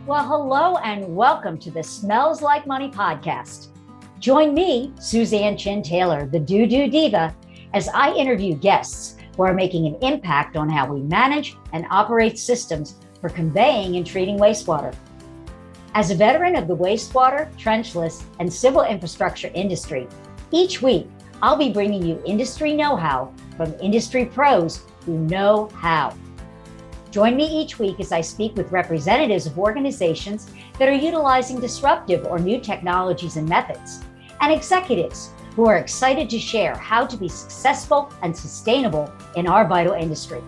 Well, hello and welcome to the Smells Like Money podcast. Join me, Suzanne Chin Taylor, the DooDoo Diva, as I interview guests who are making an impact on how we manage and operate systems for conveying and treating wastewater. As a veteran of the wastewater, trenchless, and civil infrastructure industry, each week I'll be bringing you industry know-how from industry pros who know how. Join me each week as I speak with representatives of organizations that are utilizing disruptive or new technologies and methods, and executives who are excited to share how to be successful and sustainable in our vital industry.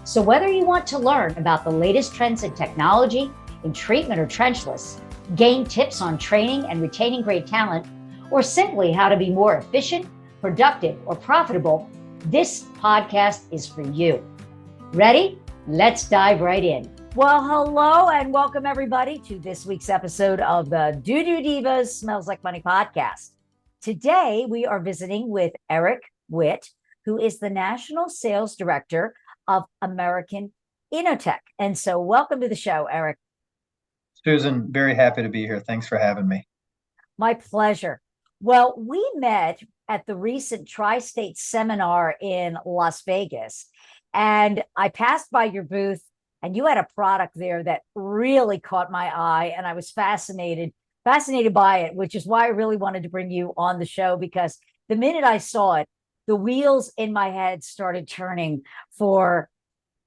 So whether you want to learn about the latest trends in technology, in treatment or trenchless, gain tips on training and retaining great talent, or simply how to be more efficient, productive, or profitable, this podcast is for you. Ready? Let's dive right in. Well, hello and welcome everybody to this week's episode of the DooDoo Divas Smells Like Money podcast. Today, we are visiting with Eric Witt, who is the National Sales Director of American Innotech. And so welcome to the show, Eric. Susan, very happy to be here. Thanks for having me. My pleasure. Well, we met at the recent Tri-State seminar in Las Vegas. And I passed by your booth and you had a product there that really caught my eye. And I was fascinated by it, which is why I really wanted to bring you on the show, because the minute I saw it, the wheels in my head started turning for,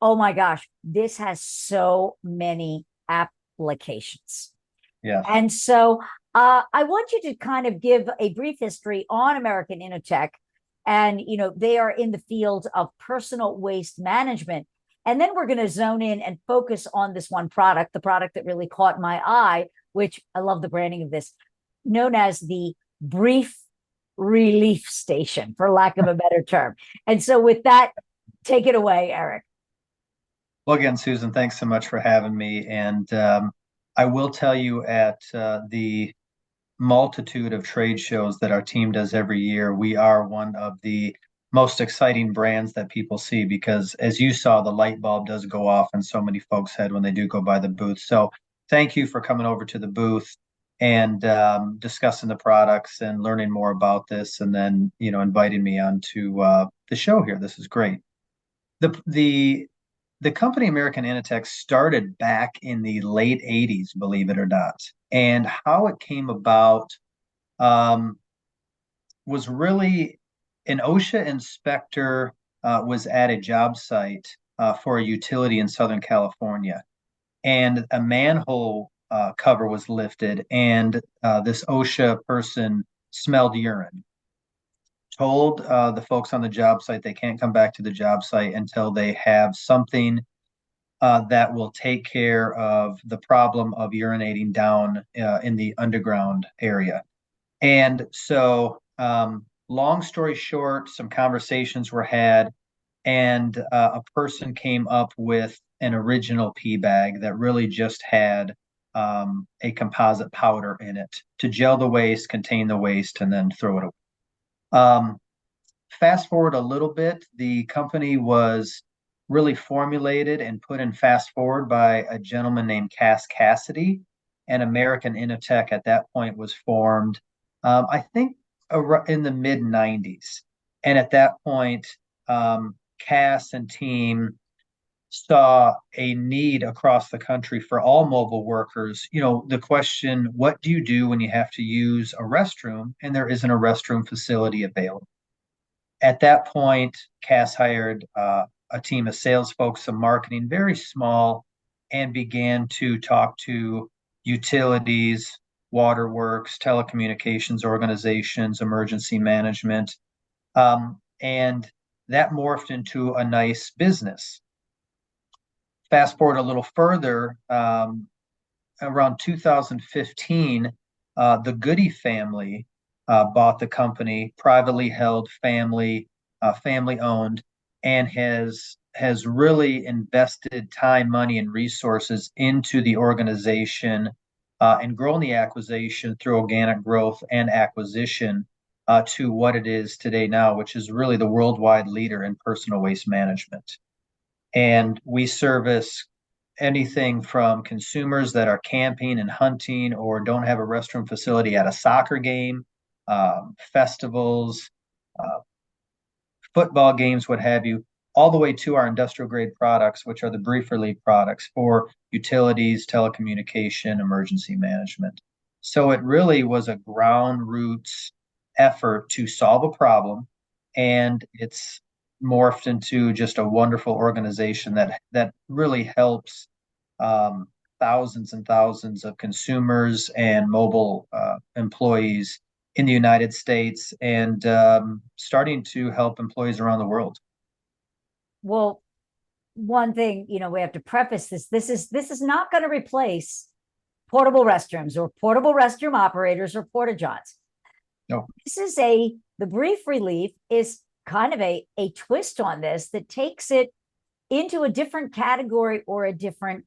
oh my gosh, this has so many applications. Yeah. And so I want you to kind of give a brief history on American Innotech. And, they are in the field of personal waste management. And then we're going to zone in and focus on this one product, the product that really caught my eye, which I love the branding of this, known as the Brief Relief Station, for lack of a better term. And so with that, take it away, Eric. Well, again, Susan, thanks so much for having me. And I will tell you at the multitude of trade shows that our team does every year, we are one of the most exciting brands that people see, because as you saw, the light bulb does go off in so many folks' head when they do go by the booth. So thank you for coming over to the booth and discussing the products and learning more about this, and then inviting me onto the show here. This is great. The company American Innotech started back in the late 80s, believe it or not. And how it came about was really an OSHA inspector was at a job site for a utility in Southern California. And a manhole cover was lifted, and this OSHA person smelled urine. Told the folks on the job site they can't come back to the job site until they have something that will take care of the problem of urinating down in the underground area. And so, long story short, some conversations were had, and a person came up with an original pee bag that really just had a composite powder in it to gel the waste, contain the waste, and then throw it away. Fast forward a little bit, the company was really formulated and put in fast forward by a gentleman named Cass Cassidy, and American Innotech at that point was formed, I think in the mid 90s. And at that point, Cass and team saw a need across the country for all mobile workers. The question, what do you do when you have to use a restroom and there isn't a restroom facility available? At that point, Cass hired a team of sales folks, some marketing, very small, and began to talk to utilities, waterworks, telecommunications organizations, emergency management. And that morphed into a nice business. Fast forward a little further, around 2015, the Goody family bought the company, privately held, family owned, and has really invested time, money, and resources into the organization and grown the acquisition through organic growth and acquisition to what it is today now, which is really the worldwide leader in personal waste management. And we service anything from consumers that are camping and hunting or don't have a restroom facility at a soccer game, festivals, uh, football games, what have you, all the way to our industrial grade products, which are the brief relief products for utilities, telecommunication, emergency management. So it really was a ground roots effort to solve a problem, and it's morphed into just a wonderful organization that really helps um, thousands and thousands of consumers and mobile employees in the United States, and starting to help employees around the world. Well, one thing, we have to preface this. This is not going to replace portable restrooms or portable restroom operators or porta johns. No. This is the brief relief is kind of a twist on this that takes it into a different category or a different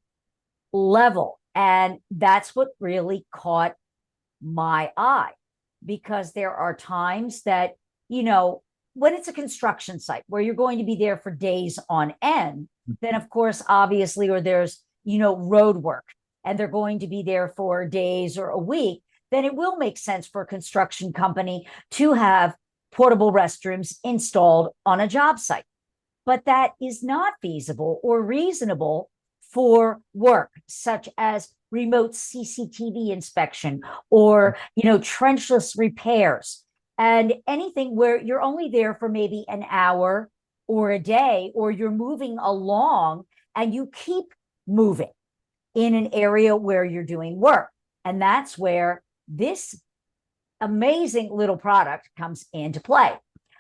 level. And that's what really caught my eye, because there are times that, when it's a construction site where you're going to be there for days on end, then of course, obviously, or there's, road work and they're going to be there for days or a week, then it will make sense for a construction company to have portable restrooms installed on a job site. But that is not feasible or reasonable for work such as remote CCTV inspection or, trenchless repairs and anything where you're only there for maybe an hour or a day, or you're moving along and you keep moving in an area where you're doing work. And that's where this amazing little product comes into play.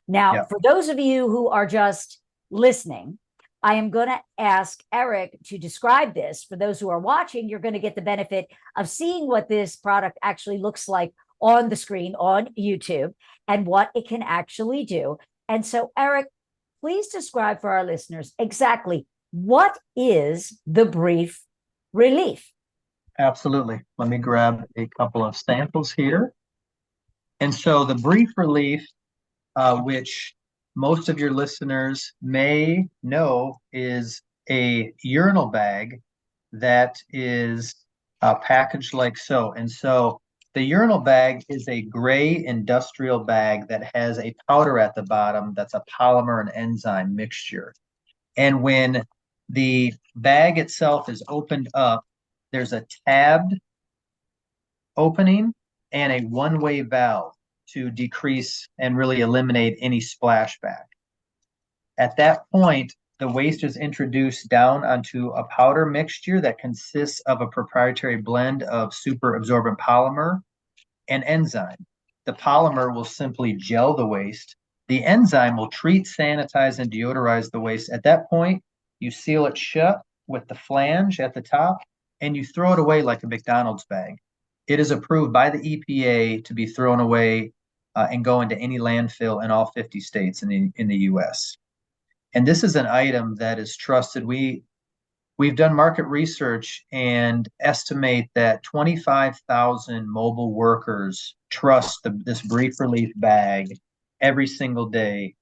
Now, for those of you who are just listening, I am going to ask Eric to describe this. For those who are watching, you're going to get the benefit of seeing what this product actually looks like on the screen on YouTube and what it can actually do. And so, Eric, please describe for our listeners exactly what is the brief relief. Absolutely. Let me grab a couple of samples here. And so the brief relief, which most of your listeners may know, is a urinal bag that is packaged like so. And so the urinal bag is a gray industrial bag that has a powder at the bottom that's a polymer and enzyme mixture. And when the bag itself is opened up, there's a tabbed opening and a one-way valve to decrease and really eliminate any splashback. At that point, the waste is introduced down onto a powder mixture that consists of a proprietary blend of super absorbent polymer and enzyme. The polymer will simply gel the waste. The enzyme will treat, sanitize, and deodorize the waste. At that point, you seal it shut with the flange at the top, and you throw it away like a McDonald's bag. It is approved by the EPA to be thrown away and go into any landfill in all 50 states in the U.S. And this is an item that is trusted. We've done market research and estimate that 25,000 mobile workers trust this brief relief bag every single day,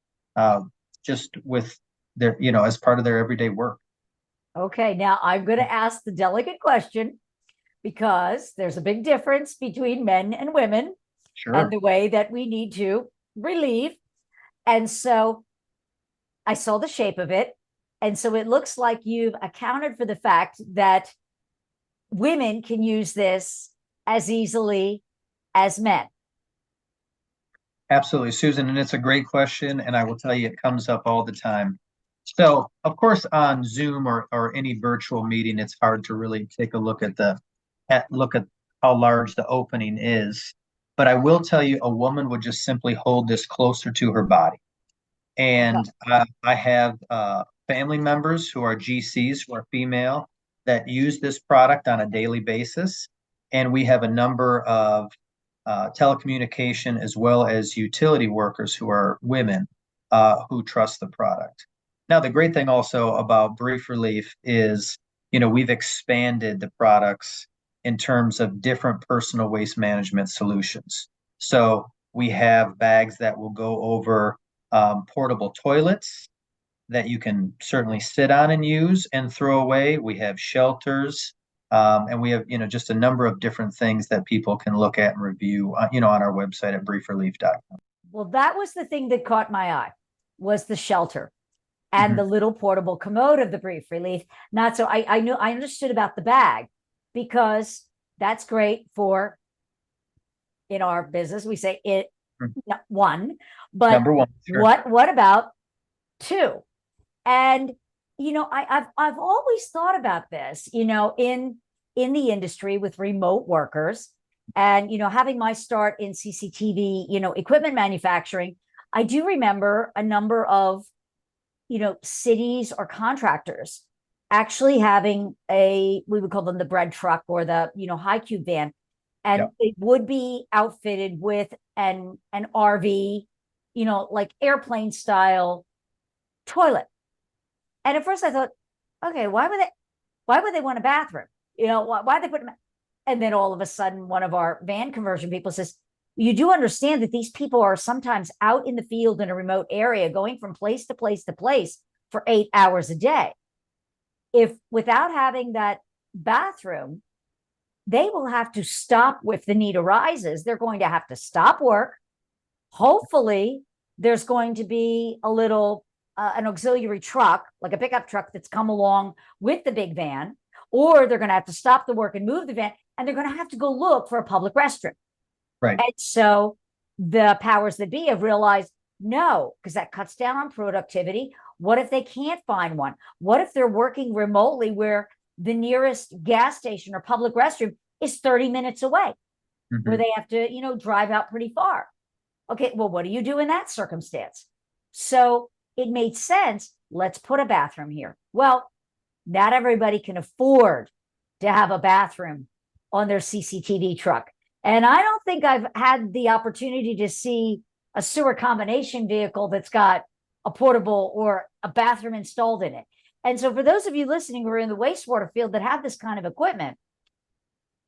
just with their, as part of their everyday work. Okay, now I'm going to ask the delicate question, because there's a big difference between men and women. Sure. And the way that we need to relieve. And so I saw the shape of it. And so it looks like you've accounted for the fact that women can use this as easily as men. Absolutely, Susan. And it's a great question. And I will tell you, it comes up all the time. So, of course, on Zoom or any virtual meeting, it's hard to really take a look at how large the opening is. But I will tell you, a woman would just simply hold this closer to her body. And I have family members who are GCs, who are female, that use this product on a daily basis. And we have a number of telecommunication as well as utility workers who are women who trust the product. Now, the great thing also about Brief Relief is, we've expanded the products in terms of different personal waste management solutions. So we have bags that will go over portable toilets, that you can certainly sit on and use and throw away. We have shelters, and we have, just a number of different things that people can look at and review, on our website at briefrelief.com. Well, that was the thing that caught my eye, was the shelter and Mhm. the little portable commode of the Brief Relief. Not so I knew I understood about the bag, because that's great for, in our business we say it one, but Number one, sure. what about two? And I've always thought about this, in the industry with remote workers, and having my start in CCTV, equipment manufacturing. I do remember a number of cities or contractors actually having we would call them the bread truck or the high cube van, and Yeah. it would be outfitted with an RV, like airplane style toilet. And at first I thought, okay, why would they want a bathroom? Why they put them? And then all of a sudden, one of our van conversion people says, you do understand that these people are sometimes out in the field in a remote area, going from place to place to place for 8 hours a day. If without having that bathroom, they will have to stop if the need arises. They're going to have to stop work. Hopefully, there's going to be a little an auxiliary truck, like a pickup truck that's come along with the big van, or they're going to have to stop the work and move the van, and they're going to have to go look for a public restroom. Right. And so the powers that be have realized, no, because that cuts down on productivity. What if they can't find one? What if they're working remotely where the nearest gas station or public restroom is 30 minutes away, where they have to, drive out pretty far? Okay, well, what do you do in that circumstance? So it made sense. Let's put a bathroom here. Well, not everybody can afford to have a bathroom on their CCTV truck. And I don't think I've had the opportunity to see a sewer combination vehicle that's got a portable or a bathroom installed in it. And so for those of you listening who are in the wastewater field that have this kind of equipment,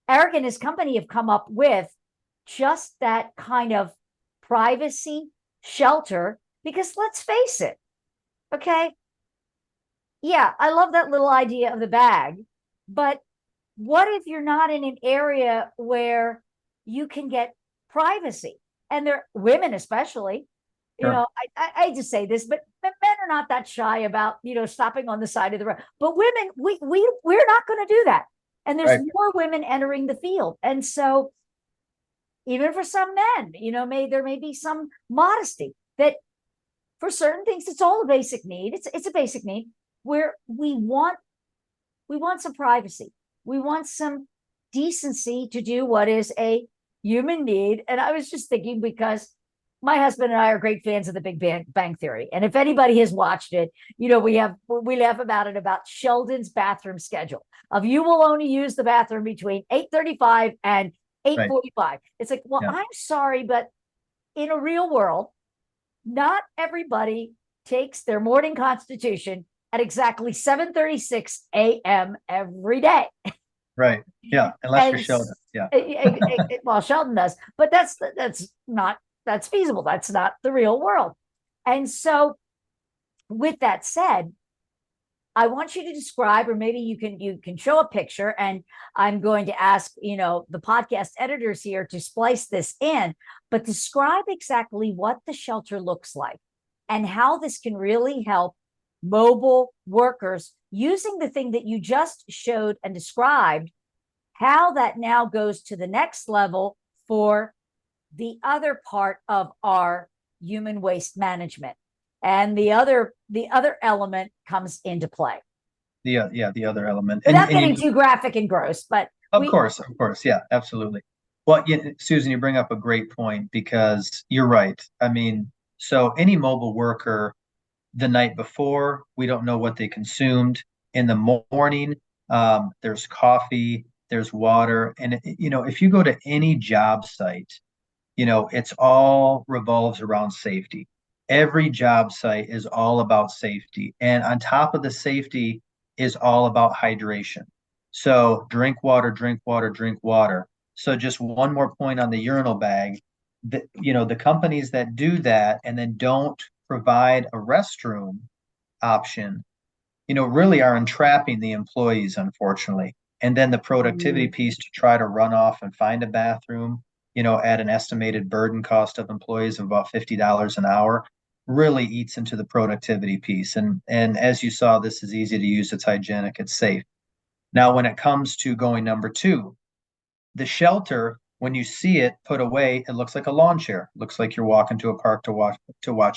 Eric and his company have come up with just that kind of privacy shelter, because let's face it, okay? Yeah, I love that little idea of the bag, but what if you're not in an area where you can get privacy? And they're women, especially, Sure. I just say this, but men are not that shy about, stopping on the side of the road. But women, we're not going to do that. And there's Right. more women entering the field. And so even for some men, there may be some modesty that for certain things, it's all a basic need. It's a basic need where we want some privacy. We want some decency to do what is a human need. And I was just thinking, because my husband and I are great fans of the Big Bang Theory. And if anybody has watched it, we laugh about it, about Sheldon's bathroom schedule of you will only use the bathroom between 8:35 and 8:45. Right. It's like, well, yeah. I'm sorry, but in a real world, not everybody takes their morning constitution at exactly 7:36 a.m. every day. Right. Yeah. Unless you're Sheldon. Yeah. Well, Sheldon does, but that's feasible. That's not the real world. And so with that said, I want you to describe, or maybe you can show a picture, and I'm going to ask, the podcast editors here to splice this in, but describe exactly what the shelter looks like and how this can really help mobile workers using the thing that you just showed and described, how that now goes to the next level for the other part of our human waste management. And the other element comes into play. The other element. Without getting too graphic and gross, but of course, yeah, absolutely. Well, Susan, you bring up a great point, because you're right. I mean, so any mobile worker, the night before, we don't know what they consumed. In the morning, there's coffee, there's water, and if you go to any job site, it's all revolves around safety. Every job site is all about safety. And on top of the safety is all about hydration. So drink water, drink water, drink water. So just one more point on the urinal bag. The companies that do that and then don't provide a restroom, option, really are entrapping the employees, unfortunately. And then the productivity piece to try to run off and find a bathroom, at an estimated burden cost of employees of about $50 an hour, really eats into the productivity piece. And as you saw, this is easy to use, it's hygienic, it's safe. Now, when it comes to going number two, the shelter, when you see it put away, it looks like a lawn chair. It looks like you're walking to a park to watch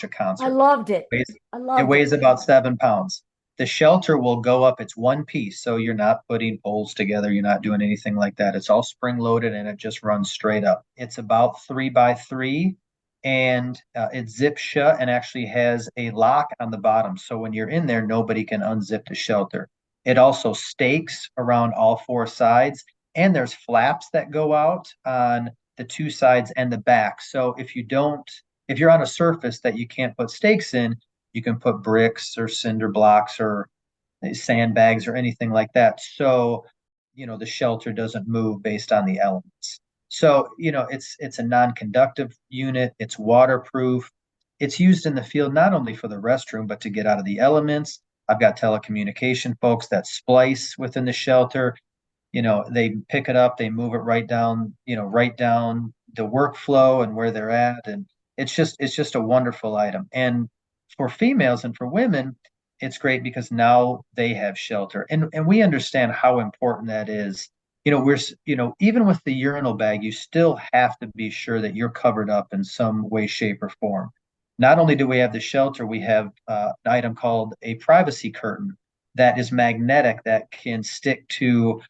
a I concert. loved it. Weighs- I It loved it. weighs about 7 pounds. The shelter will go up. It's one piece, so you're not putting poles together. You're not doing anything like that. It's all spring loaded and it just runs straight up. It's about 3 by 3, and it zips shut and actually has a lock on the bottom. So when you're in there, nobody can unzip the shelter. It also stakes around all four sides, and there's flaps that go out on the two sides and the back. So if you're on a surface that you can't put stakes in, you can put bricks or cinder blocks or sandbags or anything like that. So, the shelter doesn't move based on the elements. So, it's a non-conductive unit, it's waterproof. It's used in the field not only for the restroom, but to get out of the elements. I've got telecommunication folks that splice within the shelter. They pick it up, they move it right down the workflow and where they're at. And it's just a wonderful item. And for females and for women, it's great because now they have shelter. And we understand how important that is. Even with the urinal bag, you still have to be sure that you're covered up in some way, shape, or form. Not only do we have the shelter, we have an item called a privacy curtain that is magnetic that can stick to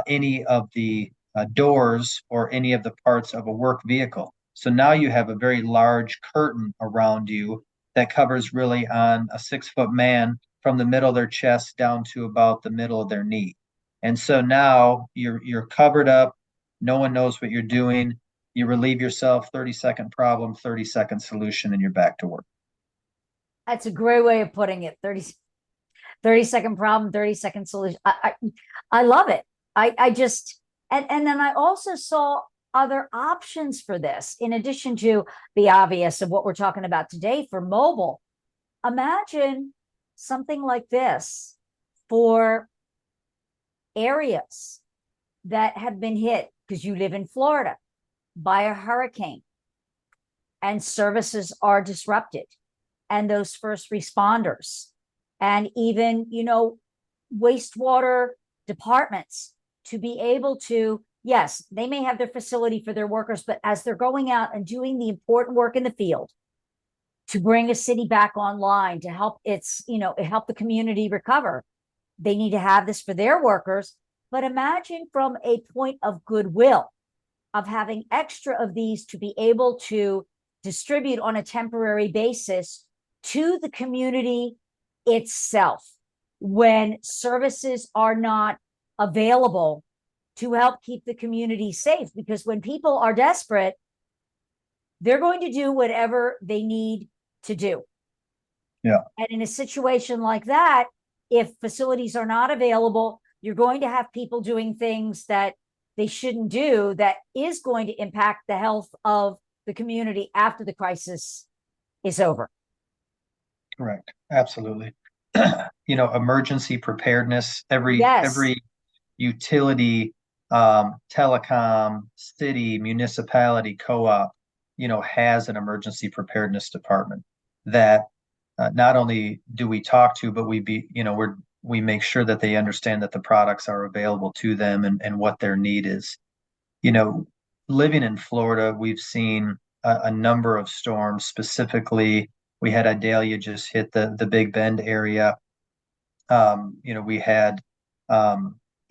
any of the doors or any of the parts of a work vehicle. So now you have a very large curtain around you that covers really on a 6 foot man from the middle of their chest down to about the middle of their knee. And so now you're covered up. No one knows what you're doing. You relieve yourself, 30-second problem, 30-second solution, and you're back to work. That's a great way of putting it. 30-second problem, 30-second solution. I love it. I just, and then I also saw other options for this, in addition to the obvious of what we're talking about today for mobile. Imagine something like this for areas that have been hit, because you live in Florida, by a hurricane, and services are disrupted, and those first responders, and even, wastewater departments, to be able to, yes, they may have their facility for their workers, but as they're going out and doing the important work in the field to bring a city back online, to help help the community recover, they need to have this for their workers. But imagine from a point of goodwill of having extra of these to be able to distribute on a temporary basis to the community itself when services are not available, to help keep the community safe. Because when people are desperate, they're going to do whatever they need to do. Yeah. And in a situation like that, if facilities are not available, you're going to have people doing things that they shouldn't do, that is going to impact the health of the community after the crisis is over. Correct. Absolutely. Emergency preparedness, Yes. every utility, telecom, city, municipality, co-op, has an emergency preparedness department that not only do we talk to, but we make sure that they understand that the products are available to them and what their need is. Living in Florida, we've seen a number of storms. Specifically, we had Idalia just hit the Big Bend area. We had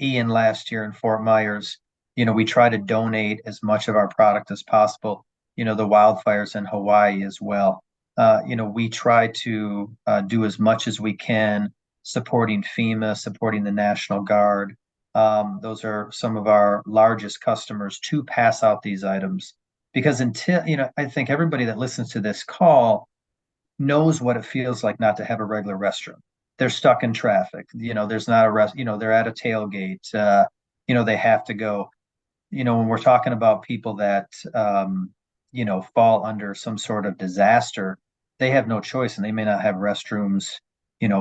Ian last year in Fort Myers. We try to donate as much of our product as possible. The wildfires in Hawaii as well. We try to do as much as we can, supporting FEMA, supporting the National Guard. Those are some of our largest customers to pass out these items, because I think everybody that listens to this call knows what it feels like not to have a regular restroom. They're stuck in traffic. There's not a rest. They're at a tailgate. They have to go. When we're talking about people that fall under some sort of disaster, they have no choice, and they may not have restrooms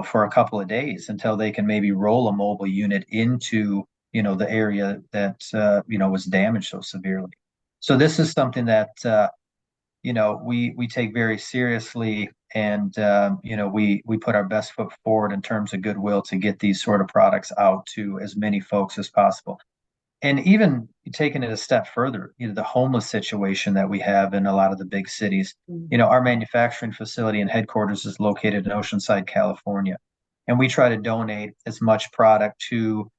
for a couple of days until they can maybe roll a mobile unit into, the area that, was damaged so severely. So this is something that, we take very seriously, and we put our best foot forward in terms of goodwill to get these sort of products out to as many folks as possible. And even taking it a step further, the homeless situation that we have in a lot of the big cities. Our manufacturing facility and headquarters is located in Oceanside, California, and we try to donate as much product to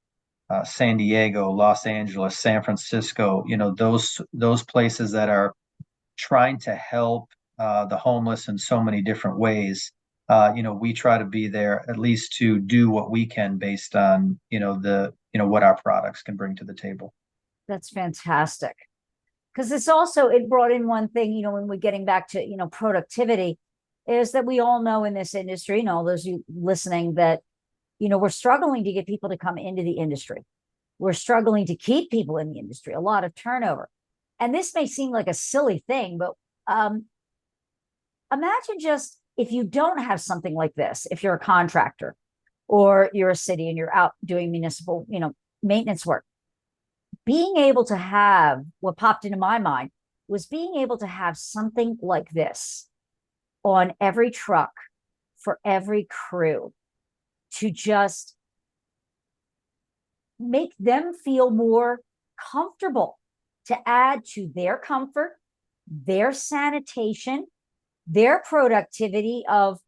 San Diego, Los Angeles, San Francisco, those places that are trying to help the homeless in so many different ways. We try to be there at least to do what we can based on, what our products can bring to the table. That's fantastic. Because it brought in one thing, when we're getting back to, productivity, is that we all know in this industry, and all those you listening, that, we're struggling to get people to come into the industry. We're struggling to keep people in the industry, a lot of turnover. And this may seem like a silly thing, but imagine just if you don't have something like this, if you're a contractor or you're a city and you're out doing municipal, maintenance work, being able to have, what popped into my mind was being able to have something like this on every truck for every crew to just make them feel more comfortable, to add to their comfort, their sanitation, their productivity of,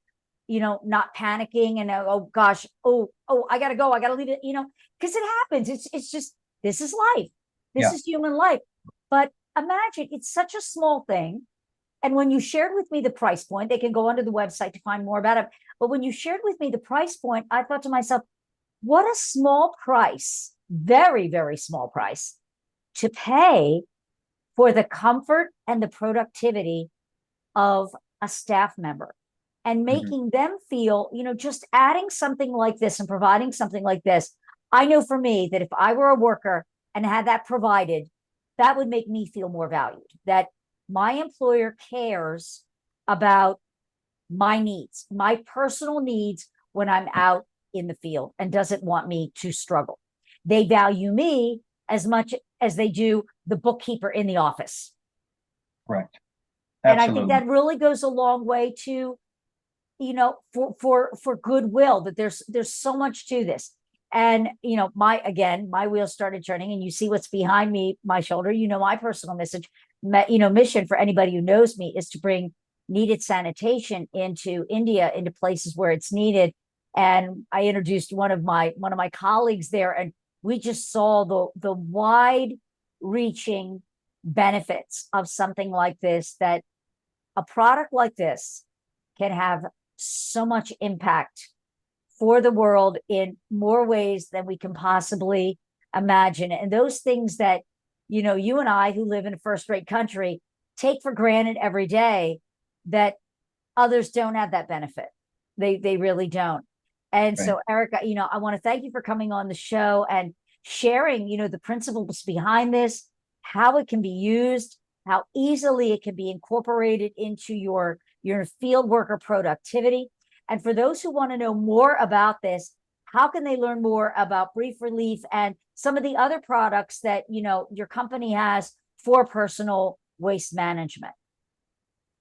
not panicking and, oh gosh, I gotta go, I gotta leave it, because it happens. It's just, this is life. This is human life. But imagine, it's such a small thing. And when you shared with me the price point, they can go onto the website to find more about it. But when you shared with me the price point, I thought to myself, what a small price, very, very small price to pay for the comfort and the productivity of a staff member, and making them feel, just adding something like this and providing something like this. I know for me that if I were a worker and had that provided, that would make me feel more valued, that my employer cares about my needs, my personal needs when I'm out in the field, and doesn't want me to struggle. They value me as much as they do the bookkeeper in the office. Right. Absolutely. And I think that really goes a long way to, for goodwill, that there's so much to this. And, my wheels started turning, and you see what's behind me, my shoulder, my personal mission for anybody who knows me is to bring needed sanitation into India, into places where it's needed. And I introduced one of my colleagues there, and we just saw the wide reaching benefits of something like this, that a product like this can have so much impact for the world in more ways than we can possibly imagine. And those things that, you and I, who live in a first-rate country, take for granted every day, that others don't have that benefit. They really don't. And right. So, Eric, I want to thank you for coming on the show and sharing, the principles behind this, how it can be used, how easily it can be incorporated into your field worker productivity. And for those who want to know more about this, how can they learn more about Brief Relief and some of the other products that, your company has for personal waste management?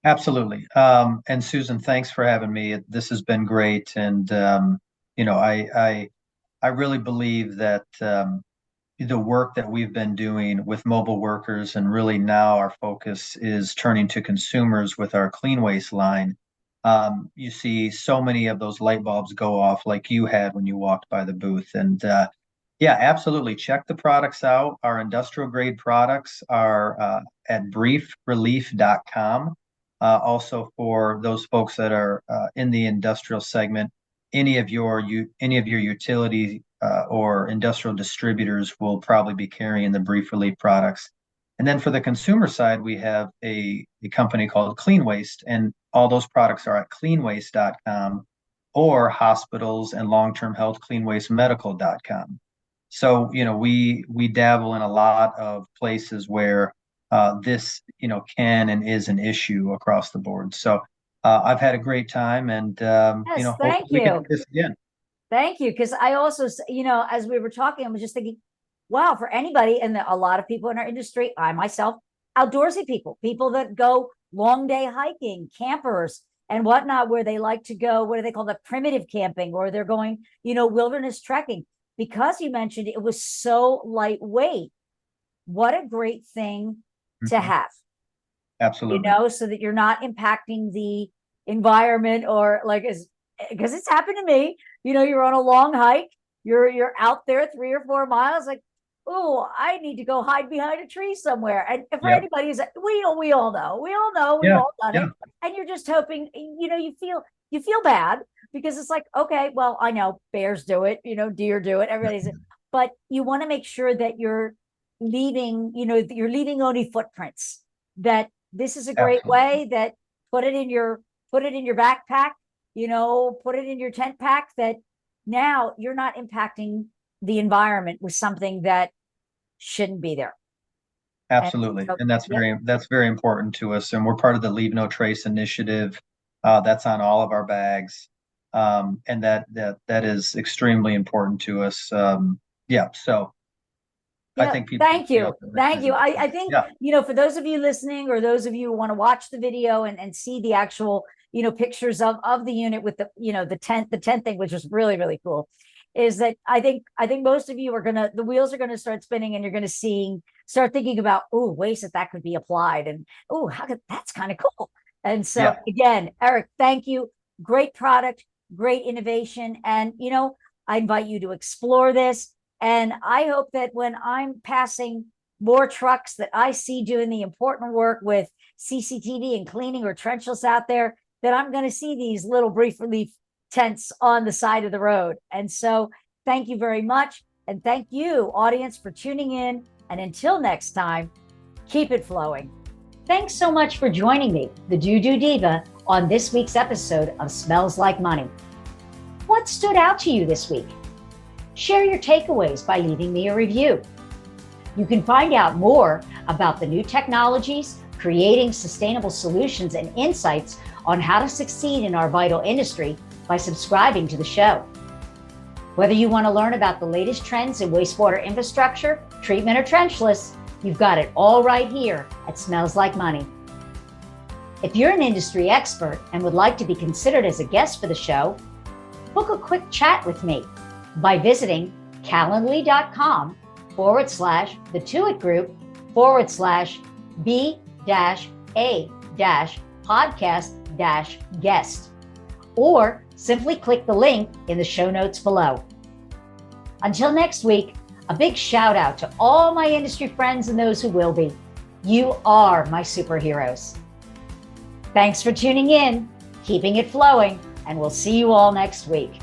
Absolutely. And Susan, thanks for having me. This has been great. And, I really believe that the work that we've been doing with mobile workers, and really now our focus is turning to consumers with our clean waste line. You see so many of those light bulbs go off like you had when you walked by the booth. And yeah, absolutely. Check the products out. Our industrial grade products are at briefrelief.com. Also, for those folks that are in the industrial segment, any of your utility or industrial distributors will probably be carrying the Brief Relief products. And then for the consumer side, we have a company called Clean Waste, and all those products are at cleanwaste.com, or hospitals and long-term health cleanwastemedical.com. So, we dabble in a lot of places where this, can and is an issue across the board. So I've had a great time, and Yes, hopefully thank we can do you. this again. Thank you. Because I also, as we were talking, I was just thinking, wow, for anybody, and a lot of people in our industry, I myself, outdoorsy people that go long day hiking, campers and whatnot, where they like to go, what do they call the primitive camping, or they're going, wilderness trekking. Because you mentioned it was so lightweight, what a great thing to Mhm. have, Absolutely. so that you're not impacting the environment or like as because it's happened to me. You're on a long hike, you're out there 3 or 4 miles, like, oh, I need to go hide behind a tree somewhere. And for Yep. anybody who's we all know, we've Yeah. all done Yeah. it. And you're just hoping, you feel bad because it's like, okay, well, I know bears do it, deer do it, everybody's it. But you want to make sure that you're leaving only footprints, that this is a great Absolutely. way, that put it in your backpack, put it in your tent pack, that now you're not impacting the environment with something that shouldn't be there. And Absolutely. so, And that's yep, very important to us. And we're part of the Leave No Trace initiative. That's on all of our bags. And that is extremely important to us. Yeah. So I yeah, think people thank should you. Thank you. visit. I think, Yeah. for those of you listening, or those of you who want to watch the video and see the actual, pictures of the unit with the tent thing, which is really, really cool, is that I think most of you the wheels are gonna start spinning, and you're gonna start thinking about, oh, ways that could be applied, and oh, that's kind of cool. And so Yeah. again, Eric, thank you. Great product, great innovation. And I invite you to explore this. And I hope that when I'm passing more trucks that I see doing the important work with CCTV and cleaning, or trenchless out there, that I'm going to see these little brief relief tents on the side of the road. And so thank you very much. And thank you, audience, for tuning in. And until next time, keep it flowing. Thanks so much for joining me, the DooDoo Diva, on this week's episode of Smells Like Money. What stood out to you this week? Share your takeaways by leaving me a review. You can find out more about the new technologies, creating sustainable solutions, and insights on how to succeed in our vital industry by subscribing to the show. Whether you want to learn about the latest trends in wastewater infrastructure, treatment, or trenchless, you've got it all right here at Smells Like Money. If you're an industry expert and would like to be considered as a guest for the show, book a quick chat with me by visiting calendly.com/the2it group/B-A-podcast-guest, or simply click the link in the show notes below. Until next week, a big shout out to all my industry friends and those who will be. You are my superheroes. Thanks for tuning in, keeping it flowing, and we'll see you all next week.